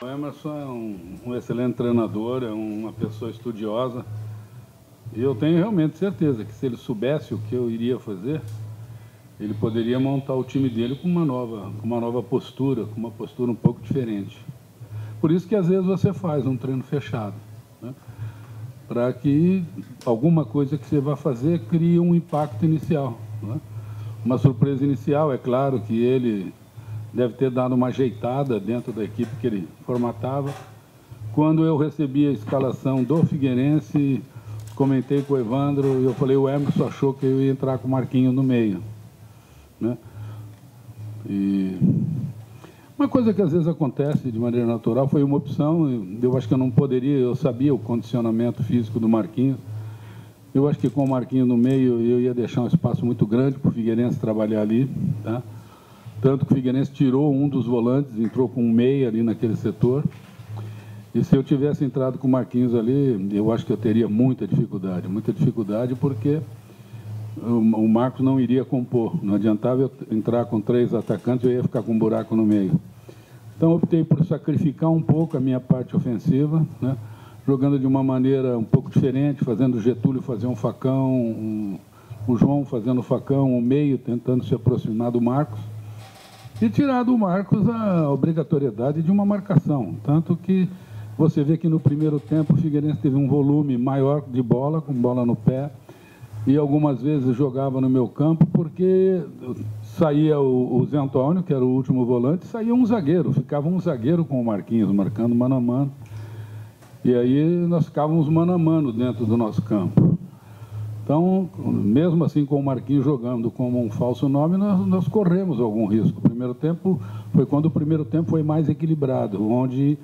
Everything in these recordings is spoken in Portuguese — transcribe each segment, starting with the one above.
O Emerson é um excelente treinador, é uma pessoa estudiosa. E eu tenho realmente certeza que se ele soubesse o que eu iria fazer, ele poderia montar o time dele com uma nova postura, com uma postura um pouco diferente. Por isso que às vezes você faz um treino fechado, né? Para que alguma coisa que você vai fazer crie um impacto inicial, né? Uma surpresa inicial, é claro que ele deve ter dado uma ajeitada dentro da equipe que ele formatava. Quando eu recebi a escalação do Figueirense, comentei com o Evandro e eu falei, o Emerson achou que eu ia entrar com o Marquinhos no meio, né? E uma coisa que às vezes acontece de maneira natural foi uma opção. Eu acho que eu não poderia, eu sabia o condicionamento físico do Marquinhos. Eu acho que com o Marquinhos no meio eu ia deixar um espaço muito grande para o Figueirense trabalhar ali, tá? Tanto que o Figueirense tirou um dos volantes, entrou com um meia ali naquele setor. E se eu tivesse entrado com o Marquinhos ali, eu acho que eu teria muita dificuldade porque o Marcos não iria compor. Não adiantava eu entrar com 3 atacantes, eu ia ficar com um buraco no meio. Então, optei por sacrificar um pouco a minha parte ofensiva, né? Jogando de uma maneira um pouco diferente, fazendo o Getúlio fazer um facão, o João fazendo o facão, o meio tentando se aproximar do Marcos, e tirar do Marcos a obrigatoriedade de uma marcação. Tanto que você vê que no primeiro tempo o Figueirense teve um volume maior de bola, com bola no pé, e algumas vezes jogava no meu campo porque saía o Zé Antônio, que era o último volante, saía um zagueiro, ficava um zagueiro com o Marquinhos, marcando mano a mano. E aí nós ficávamos mano a mano dentro do nosso campo. Então, mesmo assim com o Marquinhos jogando como um falso 9, nós corremos algum risco. O primeiro tempo foi quando o primeiro tempo foi mais equilibrado, onde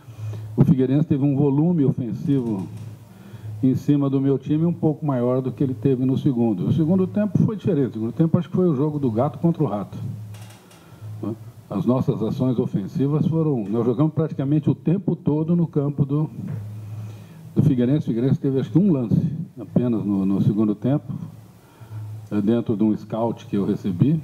o Figueirense teve um volume ofensivo em cima do meu time um pouco maior do que ele teve no segundo. O segundo tempo foi diferente. O segundo tempo acho que foi o jogo do gato contra o rato. As nossas ações ofensivas foram... Nós jogamos praticamente o tempo todo no campo do Figueirense. O Figueirense teve acho que um lance apenas no segundo tempo, dentro de um scout que eu recebi.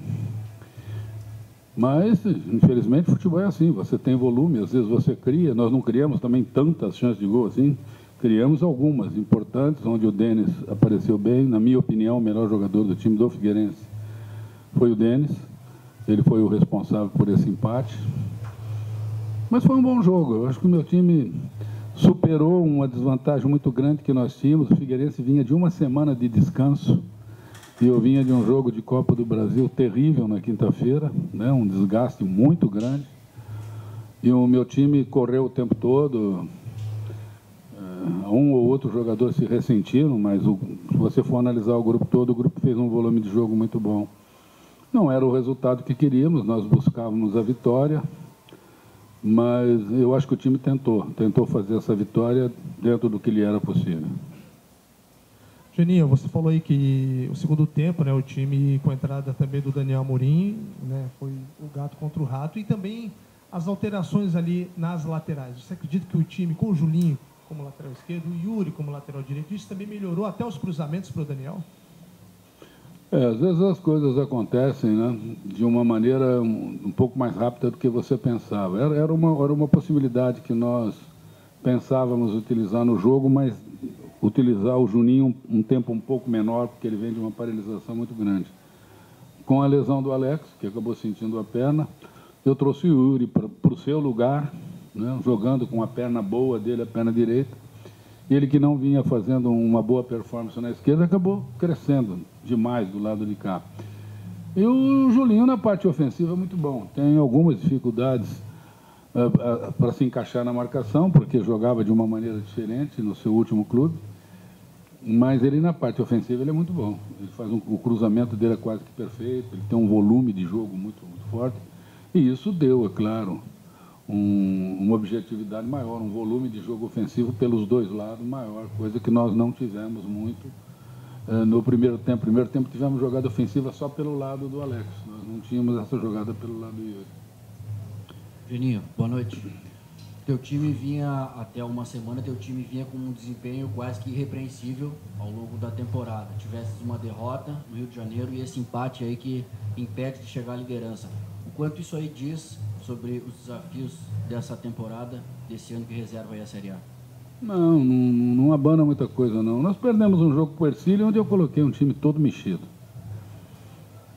Mas, infelizmente, o futebol é assim. Você tem volume, às vezes você cria. Nós não criamos também tantas chances de gol assim. Criamos algumas importantes, onde o Denis apareceu bem. Na minha opinião, o melhor jogador do time do Figueirense foi o Denis. Ele foi o responsável por esse empate. Mas foi um bom jogo. Eu acho que o meu time superou uma desvantagem muito grande que nós tínhamos. O Figueirense vinha de uma semana de descanso e eu vinha de um jogo de Copa do Brasil terrível na quinta-feira, né? Um desgaste muito grande. E o meu time correu o tempo todo. Um ou outro jogador se ressentiram, mas se você for analisar o grupo todo, o grupo fez um volume de jogo muito bom. Não era o resultado que queríamos, nós buscávamos a vitória, mas eu acho que o time tentou fazer essa vitória dentro do que lhe era possível. Geninho, você falou aí que o segundo tempo, né, o time com a entrada também do Daniel Amorim, né, foi o gato contra o rato, e também as alterações ali nas laterais. Você acredita que o time com o Julinho como lateral esquerdo, o Yuri como lateral direito, isso também melhorou até os cruzamentos para o Daniel? Às vezes as coisas acontecem, né, de uma maneira um pouco mais rápida do que você pensava. Era uma possibilidade que nós pensávamos utilizar no jogo, mas utilizar o Juninho um tempo um pouco menor, porque ele vem de uma paralisação muito grande. Com a lesão do Alex, que acabou sentindo a perna, eu trouxe o Yuri para o seu lugar, né, jogando com a perna boa dele, a perna direita. Ele que não vinha fazendo uma boa performance na esquerda, acabou crescendo demais do lado de cá. E o Julinho na parte ofensiva é muito bom. Tem algumas dificuldades para se encaixar na marcação, porque jogava de uma maneira diferente no seu último clube. Mas ele na parte ofensiva ele é muito bom. Ele faz o cruzamento dele é quase que perfeito, ele tem um volume de jogo muito forte. E isso deu, é claro, uma objetividade maior, um volume de jogo ofensivo pelos dois lados maior, coisa que nós não tivemos muito no primeiro tempo. No primeiro tempo tivemos jogada ofensiva só pelo lado do Alex, nós não tínhamos essa jogada pelo lado do Yuri. Geninho, boa noite. Teu time vinha, até uma semana, teu time vinha com um desempenho quase que irrepreensível ao longo da temporada. Tivesse uma derrota no Rio de Janeiro e esse empate aí que impede de chegar à liderança. O quanto isso aí diz sobre os desafios dessa temporada, desse ano que reserva aí a Série A? Não abana muita coisa, não. Nós perdemos um jogo com o Ercílio, onde eu coloquei um time todo mexido.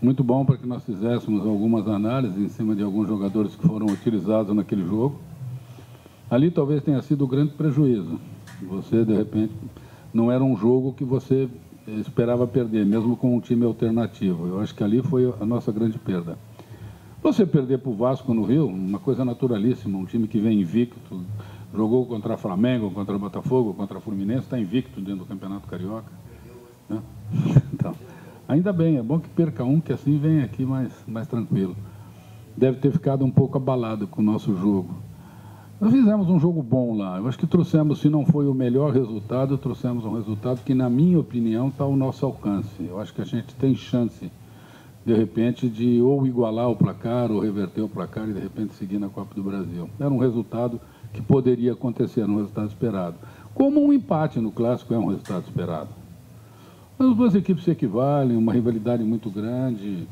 Muito bom para que nós fizéssemos algumas análises em cima de alguns jogadores que foram utilizados naquele jogo. Ali talvez tenha sido o grande prejuízo. Você, de repente, não era um jogo que você esperava perder, mesmo com um time alternativo. Eu acho que ali foi a nossa grande perda. Você perder para o Vasco no Rio, uma coisa naturalíssima, um time que vem invicto, jogou contra Flamengo, contra Botafogo, contra Fluminense, está invicto dentro do Campeonato Carioca. Né? Então, ainda bem, é bom que perca um, que assim vem aqui mais tranquilo. Deve ter ficado um pouco abalado com o nosso jogo. Nós fizemos um jogo bom lá. Eu acho que trouxemos, se não foi o melhor resultado, trouxemos um resultado que, na minha opinião, está ao nosso alcance. Eu acho que a gente tem chance, de repente, de ou igualar o placar, ou reverter o placar e, de repente, seguir na Copa do Brasil. Era um resultado que poderia acontecer, um resultado esperado. Como um empate no Clássico é um resultado esperado. As duas equipes se equivalem, uma rivalidade muito grande,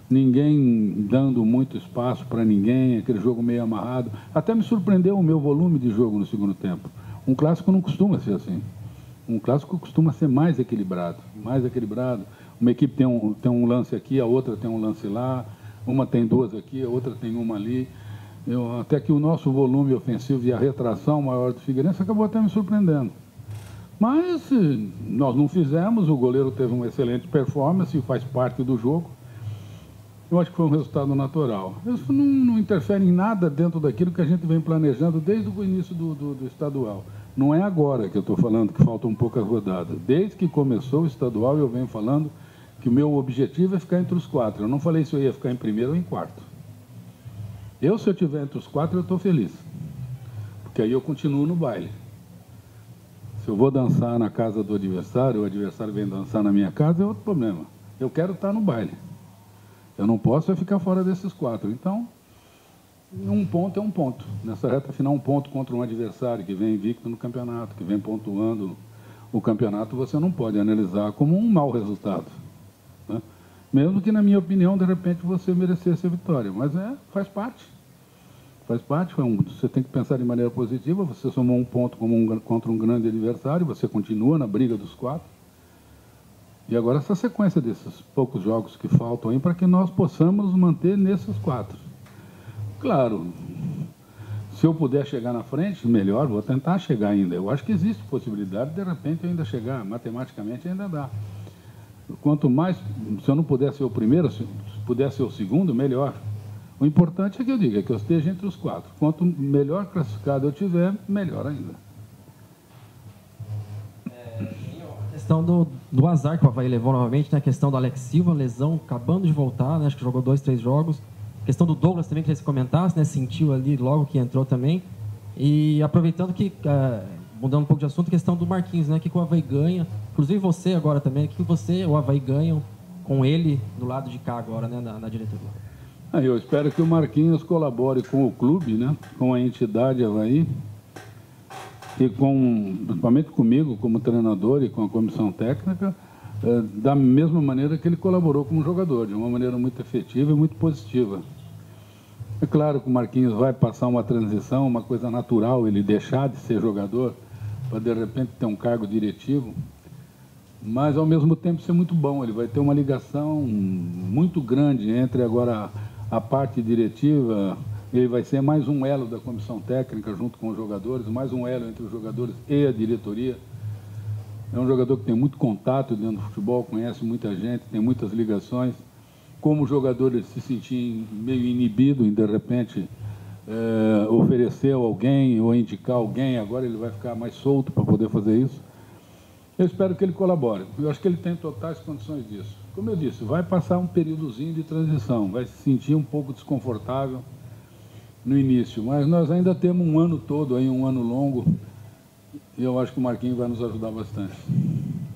ninguém dando muito espaço para ninguém, aquele jogo meio amarrado. Até me surpreendeu o meu volume de jogo no segundo tempo. Um clássico não costuma ser assim. Um clássico costuma ser mais equilibrado, mais equilibrado. Uma equipe tem um lance aqui, a outra tem um lance lá, uma tem duas aqui, a outra tem uma ali. Até que o nosso volume ofensivo e a retração maior do Figueirense acabou até me surpreendendo. Mas nós não fizemos, o goleiro teve uma excelente performance e faz parte do jogo. Eu acho que foi um resultado natural. Isso não interfere em nada dentro daquilo que a gente vem planejando desde o início do estadual. Não é agora que eu estou falando que faltam poucas rodadas. Desde que começou o estadual, eu venho falando que o meu objetivo é ficar entre os 4. Eu não falei se eu ia ficar em primeiro ou em quarto. Se eu estiver entre os 4, eu estou feliz. Porque aí eu continuo no baile. Se eu vou dançar na casa do adversário, o adversário vem dançar na minha casa, é outro problema. Eu quero estar no baile. Eu não posso ficar fora desses 4. Então, um ponto é um ponto. Nessa reta final, um ponto contra um adversário que vem invicto no campeonato, que vem pontuando o campeonato, você não pode analisar como um mau resultado. Né? Mesmo que, na minha opinião, de repente você merecesse a vitória. Mas faz parte. Faz parte. Você tem que pensar de maneira positiva. Você somou um ponto contra um grande adversário, você continua na briga dos 4. E agora essa sequência desses poucos jogos que faltam aí para que nós possamos manter nesses 4. Claro, se eu puder chegar na frente, melhor, vou tentar chegar ainda. Eu acho que existe possibilidade de repente ainda chegar, matematicamente ainda dá. Quanto mais, se eu não puder ser o primeiro, se puder ser o segundo, melhor. O importante é que eu diga, que eu esteja entre os 4. Quanto melhor classificado eu tiver, melhor ainda. A questão do azar que o Avaí levou novamente, né? A questão do Alex Silva, lesão, acabando de voltar, né? Acho que jogou 2, 3 jogos. A questão do Douglas também, queria que você comentasse, né? Sentiu ali logo que entrou também. E aproveitando que, mudando um pouco de assunto, a questão do Marquinhos, né? O que o Avaí ganha, inclusive você agora também, o que você, o Avaí ganham com ele do lado de cá agora, né? Na diretoria. Eu espero que o Marquinhos colabore com o clube, né? Com a entidade Avaí. E principalmente comigo, como treinador e com a comissão técnica, da mesma maneira que ele colaborou como jogador, de uma maneira muito efetiva e muito positiva. É claro que o Marquinhos vai passar uma transição, uma coisa natural, ele deixar de ser jogador para, de repente, ter um cargo diretivo, mas, ao mesmo tempo, ser muito bom. Ele vai ter uma ligação muito grande entre, agora, a parte diretiva. Ele vai ser mais um elo da comissão técnica junto com os jogadores, mais um elo entre os jogadores e a diretoria. É um jogador que tem muito contato dentro do futebol, conhece muita gente, tem muitas ligações. Como jogador, ele se sentir meio inibido em, de repente, oferecer a alguém ou indicar alguém. Agora ele vai ficar mais solto para poder fazer isso. Eu espero que ele colabore. Eu acho que ele tem totais condições disso. Como eu disse, vai passar um períodozinho de transição, vai se sentir um pouco desconfortável no início, mas nós ainda temos um ano todo, aí, um ano longo, e eu acho que o Marquinhos vai nos ajudar bastante.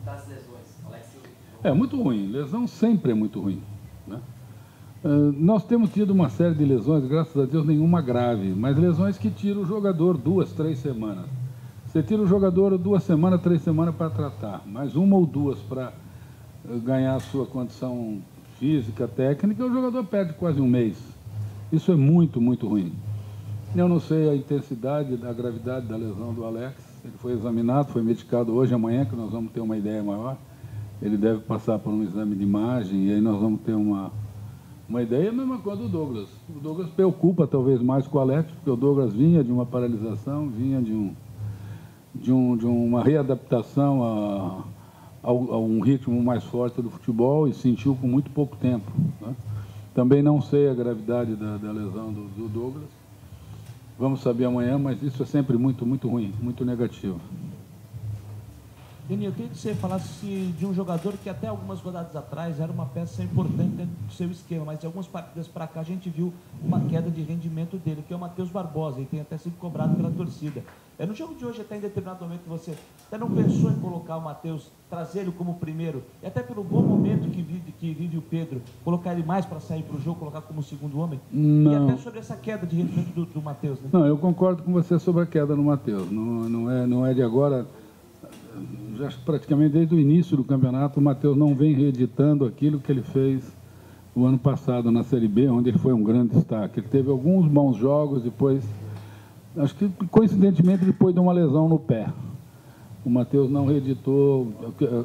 Das lesões, Alex Silva. É muito ruim, lesão sempre é muito ruim. Né? Nós temos tido uma série de lesões, graças a Deus nenhuma grave, mas lesões que tiram o jogador 2, 3 semanas. Você tira o jogador 2 semanas, 3 semanas para tratar, mais 1 ou 2 para ganhar a sua condição física, técnica, o jogador perde quase um mês. Isso é muito, muito ruim. Eu não sei a intensidade, a gravidade da lesão do Alex. Ele foi examinado, foi medicado hoje, amanhã, que nós vamos ter uma ideia maior. Ele deve passar por um exame de imagem e aí nós vamos ter uma ideia. A mesma coisa do Douglas. O Douglas preocupa talvez mais com o Alex, porque o Douglas vinha de uma paralisação, vinha de uma readaptação a um ritmo mais forte do futebol e sentiu com muito pouco tempo, né? Também não sei a gravidade da lesão do Douglas. Vamos saber amanhã, mas isso é sempre muito, muito ruim, muito negativo. Juninho, eu queria que você falasse de um jogador que até algumas rodadas atrás era uma peça importante dentro do seu esquema, mas de algumas partidas para cá a gente viu uma queda de rendimento dele, que é o Matheus Barbosa, e tem até sido cobrado pela torcida. No jogo de hoje, até em determinado momento, você até não pensou em colocar o Matheus, trazer ele como primeiro, e até pelo bom momento que vive o Pedro, colocar ele mais para sair para o jogo, colocar como segundo homem? Não. E até sobre essa queda de rendimento do Matheus, né? Não, eu concordo com você sobre a queda no Matheus. Não é de agora. Já praticamente desde o início do campeonato, o Matheus não vem reeditando aquilo que ele fez o ano passado na Série B, onde ele foi um grande destaque. Ele teve alguns bons jogos, depois, acho que coincidentemente, depois de uma lesão no pé. O Matheus não reeditou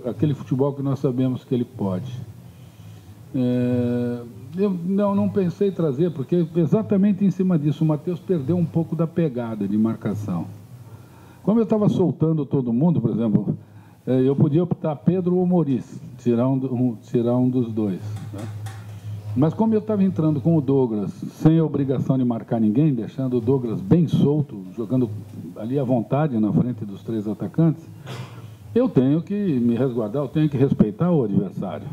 aquele futebol que nós sabemos que ele pode. Eu não pensei em trazer, porque exatamente em cima disso, o Matheus perdeu um pouco da pegada de marcação. Como eu estava soltando todo mundo, por exemplo, eu podia optar Pedro ou Maurício, tirar um dos dois, né? Mas como eu estava entrando com o Douglas, sem a obrigação de marcar ninguém, deixando o Douglas bem solto, jogando ali à vontade na frente dos três atacantes, eu tenho que me resguardar, eu tenho que respeitar o adversário.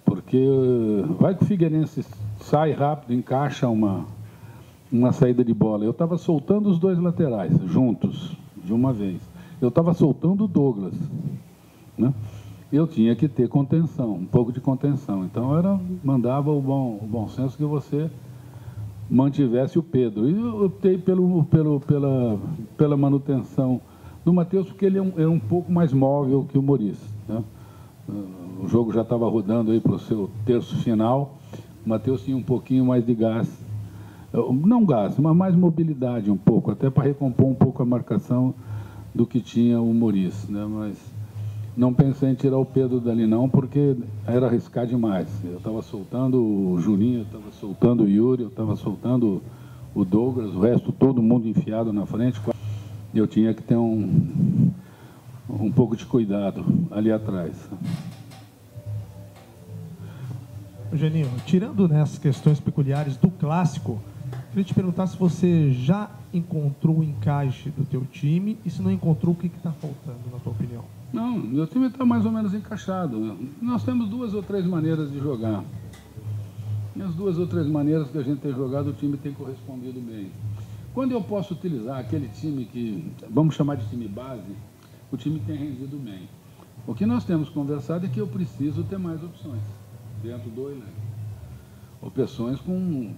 Porque vai que o Figueirense sai rápido, encaixa uma saída de bola. Eu estava soltando os dois laterais, juntos, de uma vez. Eu estava soltando o Douglas, né? Eu tinha que ter contenção, um pouco de contenção. Então, mandava o bom senso que você mantivesse o Pedro. E eu optei pela manutenção do Matheus, porque ele é um pouco mais móvel que o Maurício, né? O jogo já estava rodando aí para o seu terço final. O Matheus tinha um pouquinho mais de gás. Não gás, mas mais mobilidade um pouco, até para recompor um pouco a marcação do que tinha o Maurício, né? Mas não pensei em tirar o Pedro dali não, porque era arriscar demais. Eu estava soltando o Juninho, eu estava soltando o Yuri, eu estava soltando o Douglas, o resto todo mundo enfiado na frente. Eu tinha que ter um pouco de cuidado ali atrás. Geninho, tirando nessas questões peculiares do clássico, queria te perguntar se você já encontrou o encaixe do teu time e se não encontrou, o que está faltando, na tua opinião? Não, meu time está mais ou menos encaixado. Nós temos 2 ou 3 maneiras de jogar. E as 2 ou 3 maneiras que a gente tem jogado, o time tem correspondido bem. Quando eu posso utilizar aquele time que, vamos chamar de time base, o time tem rendido bem. O que nós temos conversado é que eu preciso ter mais opções dentro do elenco. Opções com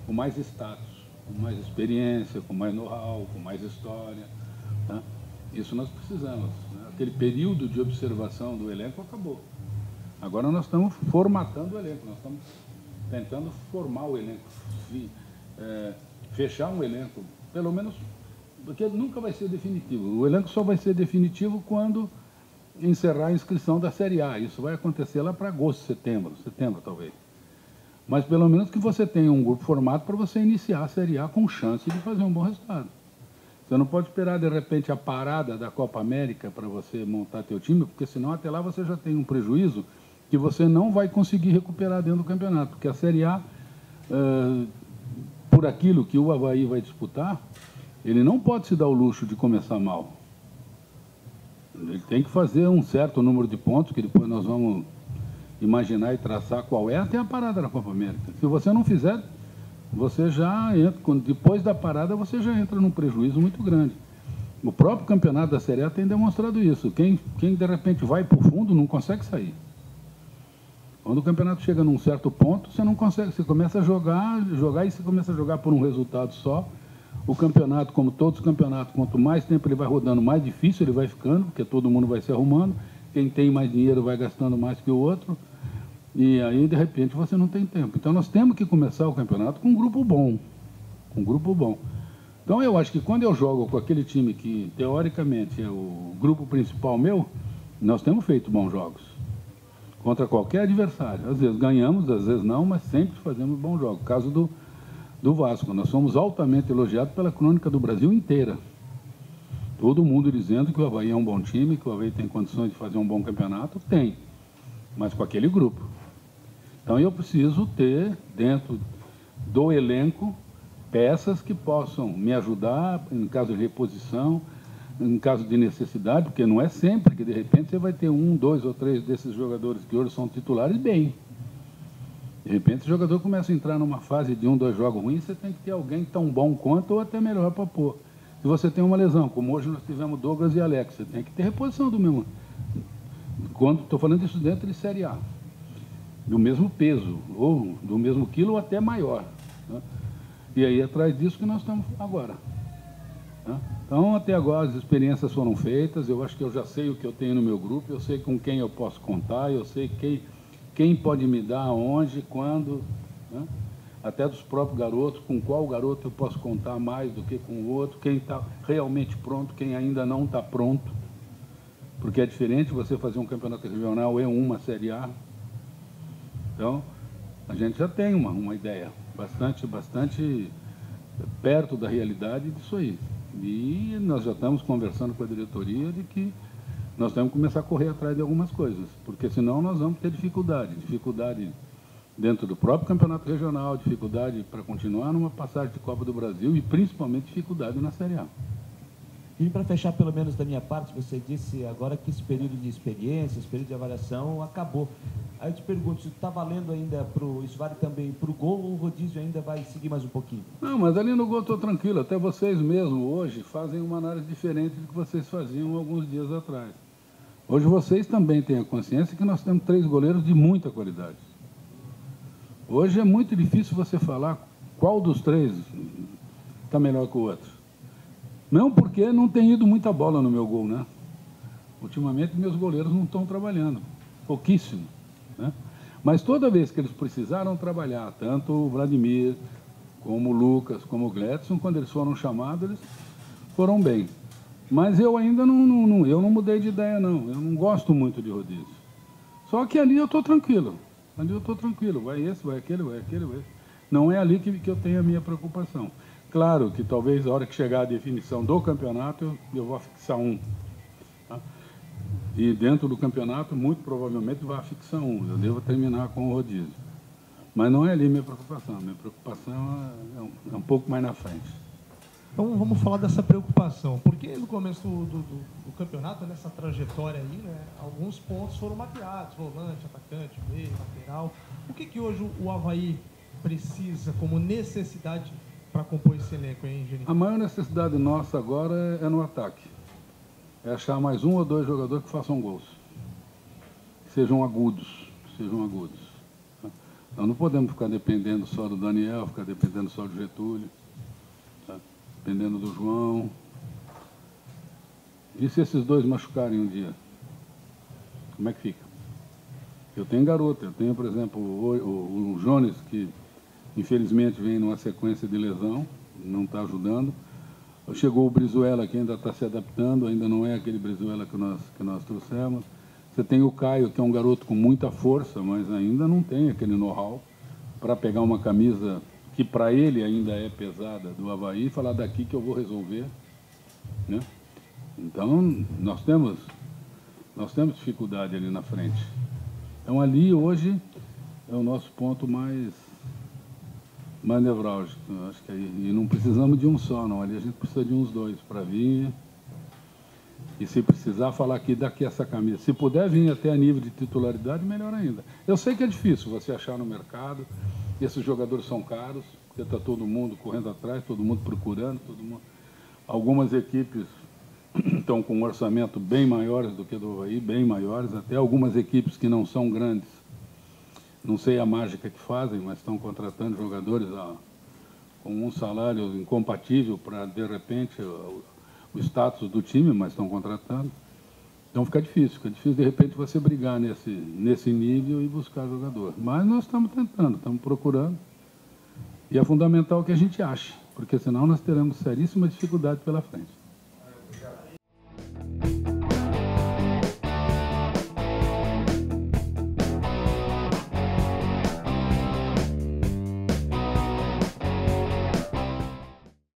mais status, com mais experiência, com mais know-how, com mais história, tá? Isso nós precisamos, né? Aquele período de observação do elenco acabou. Agora nós estamos formatando o elenco, nós estamos tentando formar o elenco, fechar um elenco, pelo menos, porque nunca vai ser definitivo. O elenco só vai ser definitivo quando encerrar a inscrição da Série A. Isso vai acontecer lá para agosto, setembro talvez. Mas pelo menos que você tenha um grupo formado para você iniciar a Série A com chance de fazer um bom resultado. Você não pode esperar, de repente, a parada da Copa América para você montar teu time, porque senão até lá você já tem um prejuízo que você não vai conseguir recuperar dentro do campeonato. Porque a Série A, por aquilo que o Avaí vai disputar, ele não pode se dar o luxo de começar mal. Ele tem que fazer um certo número de pontos, que depois nós vamos imaginar e traçar qual é até a parada da Copa América. Se você não fizer, você já entra, depois da parada, você já entra num prejuízo muito grande. O próprio campeonato da Série A tem demonstrado isso. Quem de repente vai para o fundo não consegue sair. Quando o campeonato chega num certo ponto, você não consegue, você começa a jogar e você começa a jogar por um resultado só. O campeonato, como todos os campeonatos, quanto mais tempo ele vai rodando, mais difícil ele vai ficando, porque todo mundo vai se arrumando. Quem tem mais dinheiro vai gastando mais que o outro. E aí, de repente, você não tem tempo. Então, nós temos que começar o campeonato com um grupo bom. Com um grupo bom. Então, eu acho que quando eu jogo com aquele time que, teoricamente, é o grupo principal meu, nós temos feito bons jogos. Contra qualquer adversário. Às vezes ganhamos, às vezes não, mas sempre fazemos bons jogos. O caso do Vasco. Nós somos altamente elogiados pela crônica do Brasil inteira. Todo mundo dizendo que o Avaí é um bom time, que o Avaí tem condições de fazer um bom campeonato. Tem. Mas com aquele grupo. Então, eu preciso ter, dentro do elenco, peças que possam me ajudar em caso de reposição, em caso de necessidade, porque não é sempre que, de repente, você vai ter 1, 2 ou 3 desses jogadores que hoje são titulares bem. De repente, o jogador começa a entrar numa fase de 1, 2 jogos ruins, você tem que ter alguém tão bom quanto ou até melhor para pôr. Se você tem uma lesão, como hoje nós tivemos Douglas e Alex, você tem que ter reposição do mesmo. Quando estou falando disso dentro de Série A. Do mesmo peso, ou do mesmo quilo ou até maior. Né? E aí, atrás disso que nós estamos agora. Né? Então, até agora, as experiências foram feitas, eu acho que eu já sei o que eu tenho no meu grupo, eu sei com quem eu posso contar, eu sei quem pode me dar, onde, quando, né? Até dos próprios garotos, com qual garoto eu posso contar mais do que com o outro, quem está realmente pronto, quem ainda não está pronto, porque é diferente você fazer um campeonato regional e uma Série A. Então, a gente já tem uma ideia bastante perto da realidade disso aí. E nós já estamos conversando com a diretoria de que nós temos que começar a correr atrás de algumas coisas, porque senão nós vamos ter dificuldade dentro do próprio campeonato regional, dificuldade para continuar numa passagem de Copa do Brasil e principalmente dificuldade na Série A. E para fechar, pelo menos da minha parte, você disse agora que esse período de experiência, esse período de avaliação acabou. Aí eu te pergunto, se está valendo ainda, isso vale também para o gol ou o rodízio ainda vai seguir mais um pouquinho? Não, mas ali no gol estou tranquilo, até vocês mesmo hoje fazem uma análise diferente do que vocês faziam alguns dias atrás. Hoje vocês também têm a consciência que nós temos 3 goleiros de muita qualidade. Hoje é muito difícil você falar qual dos 3 está melhor que o outro. Não porque não tem ido muita bola no meu gol, né? Ultimamente meus goleiros não estão trabalhando, pouquíssimo, né? Mas toda vez que eles precisaram trabalhar, tanto o Vladimir, como o Lucas, como o Gledson, quando eles foram chamados, eles foram bem. Mas eu ainda não mudei de ideia, não. Eu não gosto muito de rodízio. Só que ali eu estou tranquilo. Ali eu estou tranquilo. Vai esse, vai aquele, vai aquele, vai esse. Não é ali que eu tenho a minha preocupação. Claro que talvez a hora que chegar a definição do campeonato, eu vou fixar um. Tá? E dentro do campeonato, muito provavelmente, vai fixar um. Eu devo terminar com o rodízio. Mas não é ali minha preocupação. Minha preocupação é um pouco mais na frente. Então vamos falar dessa preocupação, porque no começo do campeonato, nessa trajetória aí, né, alguns pontos foram mapeados, volante, atacante, meio, lateral. O que hoje o Avaí precisa como necessidade para compor esse elenco, hein, Geninho? A maior necessidade nossa agora é no ataque. É achar mais 1 ou 2 jogadores que façam gols. Que sejam agudos. Nós não podemos ficar dependendo só do Daniel, ficar dependendo só do Getúlio. Dependendo do João. E se esses 2 machucarem um dia? Como é que fica? Eu tenho garoto, eu tenho, por exemplo, o Jones, que infelizmente vem numa sequência de lesão, não está ajudando. Chegou o Brizuela, que ainda está se adaptando, ainda não é aquele Brizuela que nós trouxemos. Você tem o Caio, que é um garoto com muita força, mas ainda não tem aquele know-how para pegar uma camisa que para ele ainda é pesada, do Avaí, e falar daqui que eu vou resolver, né? Então, nós temos dificuldade ali na frente. Então, ali, hoje, é o nosso ponto mais nevrálgico, acho que aí. E não precisamos de um só, não. Ali a gente precisa de uns 2 para vir. E se precisar falar aqui, daqui essa camisa. Se puder vir até a nível de titularidade, melhor ainda. Eu sei que é difícil você achar no mercado. Esses jogadores são caros, porque está todo mundo correndo atrás, todo mundo procurando, Algumas equipes estão com um orçamento bem maiores do que do Avaí, bem maiores, até algumas equipes que não são grandes. Não sei a mágica que fazem, mas estão contratando jogadores com um salário incompatível para, de repente, o status do time, mas estão contratando. Então fica difícil de repente você brigar nesse nível e buscar jogador. Mas nós estamos tentando, estamos procurando. E é fundamental que a gente ache, porque senão nós teremos seríssima dificuldade pela frente.